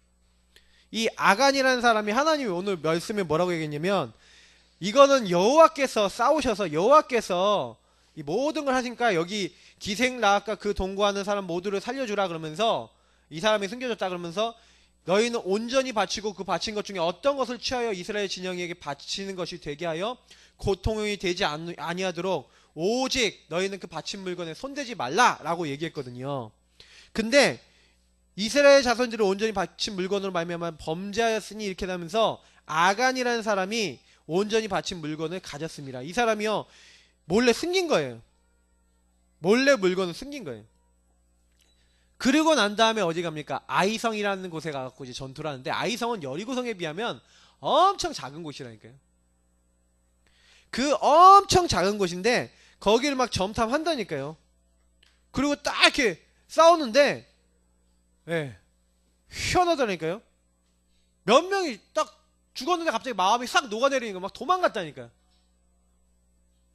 이 아간이라는 사람이 하나님이 오늘 말씀에 뭐라고 얘기했냐면, 이거는 여호와께서 싸우셔서 여호와께서 이 모든 걸 하시니까 여기 기생 라합과 그 동거하는 사람 모두를 살려주라 그러면서, 이 사람이 숨겨졌다 그러면서 너희는 온전히 바치고 그 바친 것 중에 어떤 것을 취하여 이스라엘 진영에게 바치는 것이 되게 하여 고통이 되지 아니하도록 오직 너희는 그 바친 물건에 손대지 말라라고 얘기했거든요. 근데 이스라엘 자손들을 온전히 바친 물건으로 말미암아 범죄하였으니 이렇게 하면서 아간이라는 사람이 온전히 바친 물건을 가졌습니다. 이 사람이요 몰래 숨긴 거예요. 몰래 물건을 숨긴 거예요. 그리고 난 다음에 어디 갑니까? 아이성이라는 곳에 가서 이제 전투를 하는데, 아이성은 여리고성에 비하면 엄청 작은 곳이라니까요. 그 엄청 작은 곳인데 거기를 막 점탐한다니까요. 그리고 딱 이렇게 싸우는데, 예, 희한하다니까요. 몇 명이 딱 죽었는데 갑자기 마음이 싹 녹아내리는 거 막 도망갔다니까요.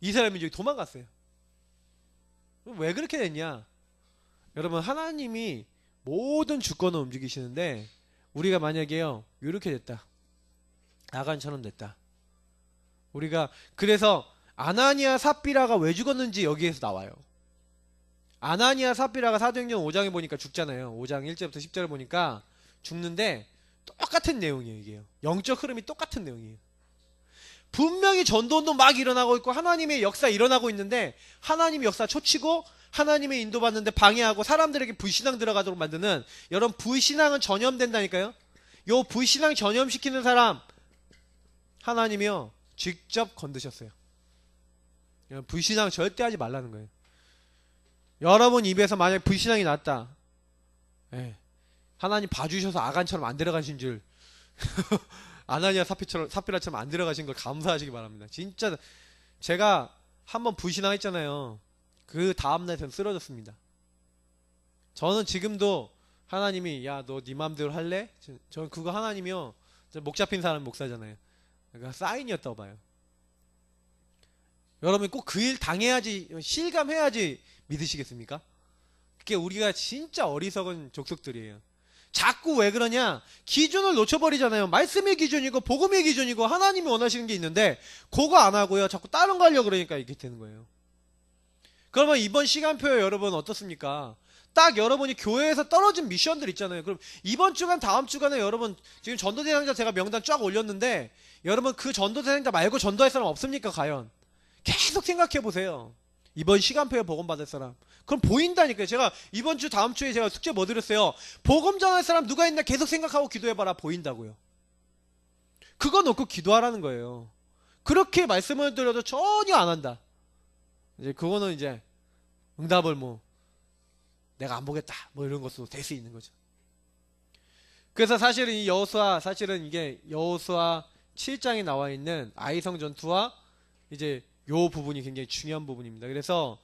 이스라엘 민족이 도망갔어요. 왜 그렇게 됐냐? 여러분, 하나님이 모든 주권을 움직이시는데 우리가 만약에요 이렇게 됐다, 아간처럼 됐다, 우리가 그래서 아나니아 삽비라가 왜 죽었는지 여기에서 나와요. 아나니아 삽비라가 사도행전 5장에 보니까 죽잖아요. 5장 1절부터 10절을 보니까 죽는데 똑같은 내용이에요. 이게요, 영적 흐름이 똑같은 내용이에요. 분명히 전도운동 막 일어나고 있고 하나님의 역사 일어나고 있는데 하나님의 역사 초치고 하나님의 인도받는데 방해하고 사람들에게 불신앙 들어가도록 만드는, 여러분 불신앙은 전염된다니까요. 요 불신앙 전염시키는 사람 하나님이요 직접 건드셨어요. 여러분, 불신앙 절대 하지 말라는 거예요. 여러분 입에서 만약 불신앙이 났다, 예, 하나님 봐주셔서 아간처럼 안 들어가신 줄 아나니아 삽비라처럼 안 들어가신 걸 감사하시기 바랍니다. 진짜 제가 한번 불신앙 했잖아요. 그 다음날 전 쓰러졌습니다. 저는 지금도 하나님이 야 너 네 맘대로 할래? 저는 그거 하나님이요 목 잡힌 사람 목사잖아요. 그러니까 사인이었다고 봐요. 여러분 꼭 그 일 당해야지, 실감해야지 믿으시겠습니까? 그게 우리가 진짜 어리석은 족속들이에요. 자꾸 왜 그러냐? 기준을 놓쳐버리잖아요. 말씀의 기준이고 복음의 기준이고 하나님이 원하시는 게 있는데 그거 안 하고요 자꾸 다른 거 하려고 그러니까 이렇게 되는 거예요. 그러면 이번 시간표에 여러분 어떻습니까? 딱 여러분이 교회에서 떨어진 미션들 있잖아요. 그럼 이번 주간 다음 주간에 여러분 지금 전도 대상자 제가 명단 쫙 올렸는데 여러분 그 전도 대상자 말고 전도할 사람 없습니까? 과연 계속 생각해 보세요. 이번 시간표에 복음 받을 사람. 그럼 보인다니까요. 제가 이번 주 다음 주에 제가 숙제 뭐 드렸어요? 복음 전할 사람 누가 있나 계속 생각하고 기도해봐라. 보인다고요. 그거 놓고 기도하라는 거예요. 그렇게 말씀을 드려도 전혀 안 한다. 이제 그거는 이제 응답을 뭐 내가 안 보겠다 뭐 이런 것으로 될 수 있는 거죠. 그래서 사실은 이 여호수아, 사실은 이게 여호수아 7장에 나와 있는 아이성 전투와 이제 요 부분이 굉장히 중요한 부분입니다. 그래서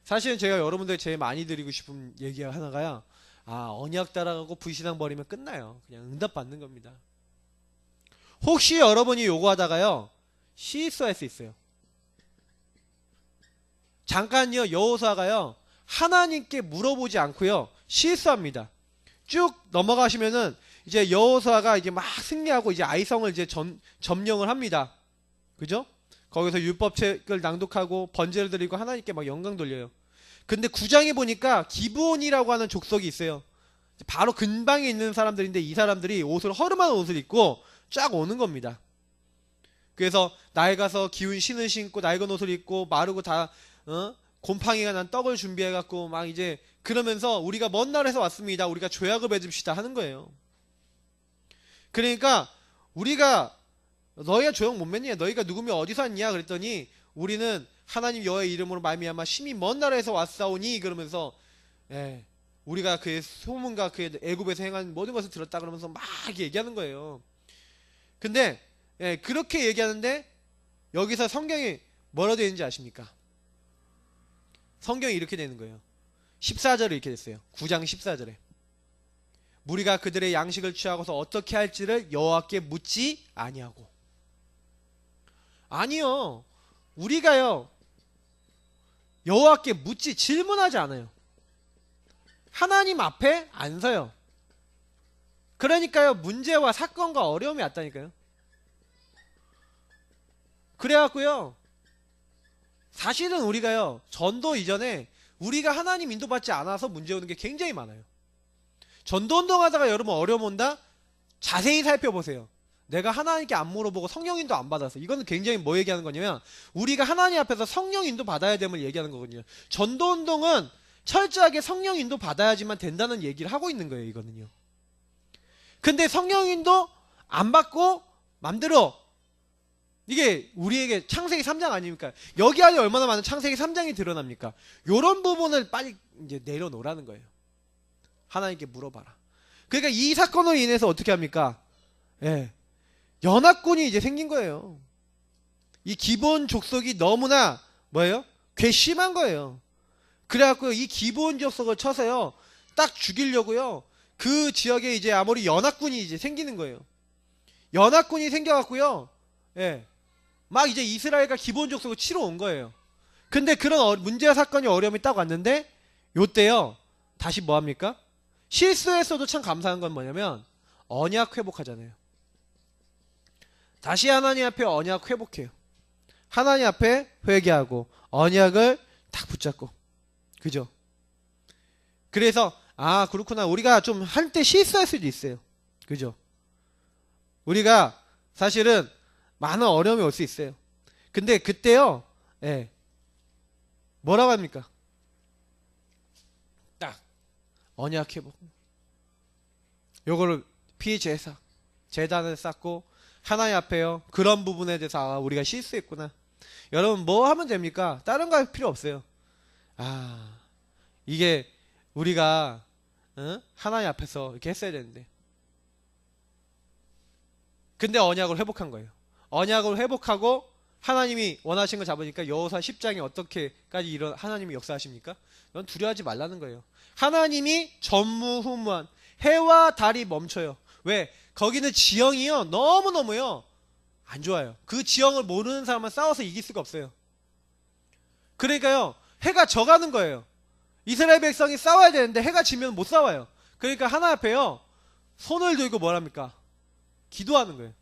사실은 제가 여러분들 제일 많이 드리고 싶은 얘기가 하나가요. 언약 따라가고 불신앙 버리면 끝나요. 그냥 응답 받는 겁니다. 혹시 여러분이 요거 하다가요 실수할 수 있어요. 잠깐요, 여호수아가요 하나님께 물어보지 않고요 실수합니다. 쭉 넘어가시면은 이제 여호수아가 이제 막 승리하고 이제 아이성을 이제 점령을 합니다. 그죠? 거기서 율법책을 낭독하고 번제를 드리고 하나님께 막 영광 돌려요. 근데 9장에 보니까 기브온이라고 하는 족속이 있어요. 바로 근방에 있는 사람들인데 이 사람들이 허름한 옷을 입고 쫙 오는 겁니다. 그래서 낡아서 기운 신을 신고 낡은 옷을 입고 마르고 다 곰팡이가 난 떡을 준비해갖고 막 이제 그러면서 우리가 먼 나라에서 왔습니다. 우리가 죄악을 맺읍시다 하는 거예요. 그러니까 우리가 너희가 죄악 못 맺냐? 너희가 누구며 어디서 왔냐? 그랬더니 우리는 하나님 여호와의 이름으로 말미암아 심히 먼 나라에서 왔사오니 그러면서 우리가 그의 소문과 그의 애굽에서 행한 모든 것을 들었다 그러면서 막 얘기하는 거예요. 근데 그렇게 얘기하는데 여기서 성경이 뭐라 되어 있는지 아십니까? 성경이 이렇게 되는 거예요. 14절에 이렇게 됐어요. 9장 14절에 무리가 그들의 양식을 취하고서 어떻게 할지를 여호와께 묻지 아니하고. 아니요, 우리가요 여호와께 묻지 질문하지 않아요. 하나님 앞에 안 서요. 그러니까요 문제와 사건과 어려움이 왔다니까요. 그래갖고요 사실은 우리가요 전도 이전에 우리가 하나님 인도받지 않아서 문제 오는 게 굉장히 많아요. 전도운동 하다가 여러분 어려움 온다? 자세히 살펴보세요. 내가 하나님께 안 물어보고 성령 인도 안 받아서. 이거는 굉장히 뭐 얘기하는 거냐면 우리가 하나님 앞에서 성령 인도 받아야 됨을 얘기하는 거거든요. 전도운동은 철저하게 성령 인도 받아야지만 된다는 얘기를 하고 있는 거예요. 이거는요. 근데 성령 인도 안 받고 맘대로 이게 우리에게 창세기 3장 아닙니까? 여기 안에 얼마나 많은 창세기 3장이 드러납니까? 요런 부분을 빨리 이제 내려놓으라는 거예요. 하나님께 물어봐라. 그러니까 이 사건으로 인해서 어떻게 합니까? 연합군이 이제 생긴 거예요. 이 기브온 족속이 너무나 뭐예요? 괘씸한 거예요. 그래갖고 이 기브온 족속을 쳐서요 딱 죽이려고요 그 지역에 이제 아모리 연합군이 이제 생기는 거예요. 연합군이 생겨갖고요 막 이제 이스라엘과 기브온 족속을 치러 온 거예요. 근데 그런 문제와 사건이 어려움이 딱 왔는데 요때요 다시 뭐합니까? 실수했어도 참 감사한 건 뭐냐면 언약 회복하잖아요. 다시 하나님 앞에 언약 회복해요. 하나님 앞에 회개하고 언약을 딱 붙잡고. 그죠? 그래서 그렇구나. 우리가 좀 할 때 실수할 수도 있어요. 그죠? 우리가 사실은 많은 어려움이 올 수 있어요. 근데 그때요 뭐라고 합니까? 딱 언약 회복. 요거를 피제사 제단을 쌓고 하나님 앞에요 그런 부분에 대해서 우리가 실수했구나. 여러분 뭐 하면 됩니까? 다른 거 할 필요 없어요. 이게 우리가 하나님 앞에서 이렇게 했어야 되는데. 근데 언약을 회복한 거예요. 언약을 회복하고 하나님이 원하신 걸 잡으니까 여호수아 10장에 어떻게까지 하나님이 역사하십니까? 넌 두려워하지 말라는 거예요. 하나님이 전무후무한 해와 달이 멈춰요. 왜? 거기는 지형이요 너무너무요 안 좋아요. 그 지형을 모르는 사람은 싸워서 이길 수가 없어요. 그러니까요 해가 져가는 거예요. 이스라엘 백성이 싸워야 되는데 해가 지면 못 싸워요. 그러니까 하나 앞에요 손을 들고 뭐랍니까? 기도하는 거예요.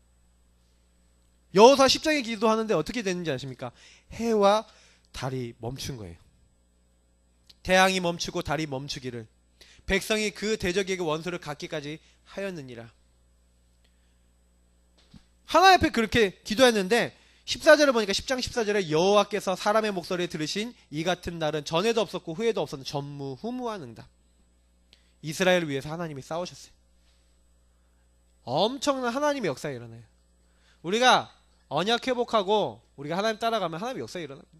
여호수아 10장에 기도하는데 어떻게 되는지 아십니까? 해와 달이 멈춘 거예요. 태양이 멈추고 달이 멈추기를 백성이 그 대적에게 원수를 갚기까지 하였느니라. 하나님 앞에 그렇게 기도했는데 14절을 보니까 10장 14절에 여호와께서 사람의 목소리를 들으신 이 같은 날은 전에도 없었고 후에도 없었는 전무후무한 응답. 이스라엘을 위해서 하나님이 싸우셨어요. 엄청난 하나님의 역사가 일어나요. 우리가 언약 회복하고 우리가 하나님 따라가면 하나님의 역사가 일어납니다.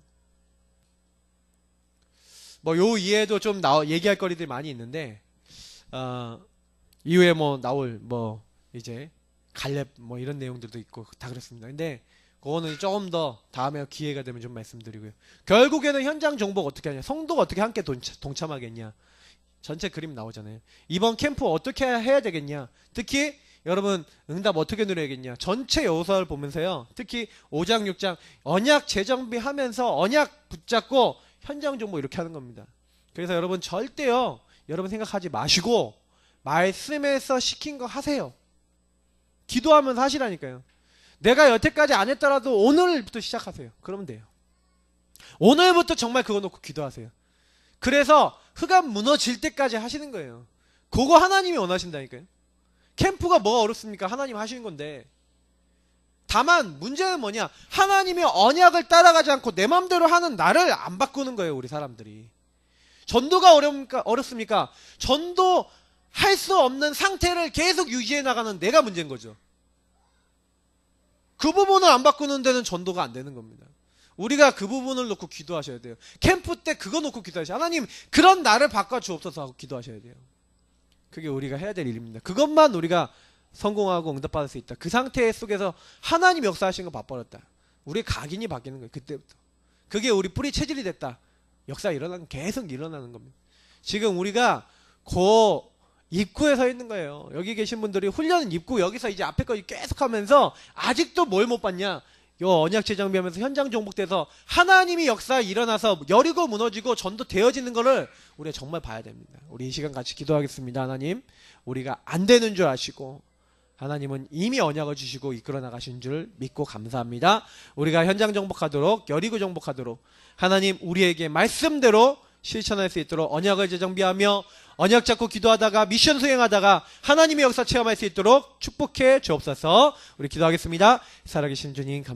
뭐 요 이외에도 좀 얘기할 거리들이 많이 있는데 이후에 뭐 나올 뭐 이제 갈렙 뭐 이런 내용들도 있고 다 그렇습니다. 근데 그거는 조금 더 다음에 기회가 되면 좀 말씀드리고요. 결국에는 현장 정복 어떻게 하냐, 성도가 어떻게 함께 동참하겠냐, 전체 그림 나오잖아요. 이번 캠프 어떻게 해야 되겠냐, 특히 여러분 응답 어떻게 누려야겠냐, 전체 여호수아를 보면서요, 특히 5장 6장 언약 재정비하면서 언약 붙잡고 현장 정복 이렇게 하는 겁니다. 그래서 여러분 절대요, 여러분 생각하지 마시고 말씀에서 시킨 거 하세요. 기도하면서 하시라니까요. 내가 여태까지 안 했더라도 오늘부터 시작하세요. 그러면 돼요. 오늘부터 정말 그거 놓고 기도하세요. 그래서 흑암 무너질 때까지 하시는 거예요. 그거 하나님이 원하신다니까요. 캠프가 뭐가 어렵습니까? 하나님 하시는 건데. 다만 문제는 뭐냐, 하나님의 언약을 따라가지 않고 내 맘대로 하는 나를 안 바꾸는 거예요. 우리 사람들이. 전도가 어렵습니까? 전도 할 수 없는 상태를 계속 유지해 나가는 내가 문제인 거죠. 그 부분을 안 바꾸는 데는 전도가 안 되는 겁니다. 우리가 그 부분을 놓고 기도하셔야 돼요. 캠프 때 그거 놓고 기도하셔야 돼요. 하나님 그런 나를 바꿔주옵소서 하고 기도하셔야 돼요. 그게 우리가 해야 될 일입니다. 그것만 우리가 성공하고 응답받을 수 있다. 그 상태 속에서 하나님 역사하시는 거 봐버렸다. 우리의 각인이 바뀌는 거예요. 그때부터. 그게 우리 뿌리 체질이 됐다. 역사가 계속 일어나는 겁니다. 지금 우리가 입구에 서 있는 거예요. 여기 계신 분들이 훈련 입구 여기서 이제 앞에 거 계속 하면서 아직도 뭘 못 봤냐, 요 언약 재정비하면서 현장 정복돼서 하나님이 역사 일어나서 여리고 무너지고 전도 되어지는 거를 우리가 정말 봐야 됩니다. 우리 이 시간 같이 기도하겠습니다. 하나님, 우리가 안 되는 줄 아시고 하나님은 이미 언약을 주시고 이끌어 나가신 줄 믿고 감사합니다. 우리가 현장 정복하도록, 여리고 정복하도록 하나님 우리에게 말씀대로 실천할 수 있도록 언약을 재정비하며 언약 잡고 기도하다가 미션 수행하다가 하나님의 역사 체험할 수 있도록 축복해 주옵소서. 우리 기도하겠습니다. 살아계신 주님 감사합니다.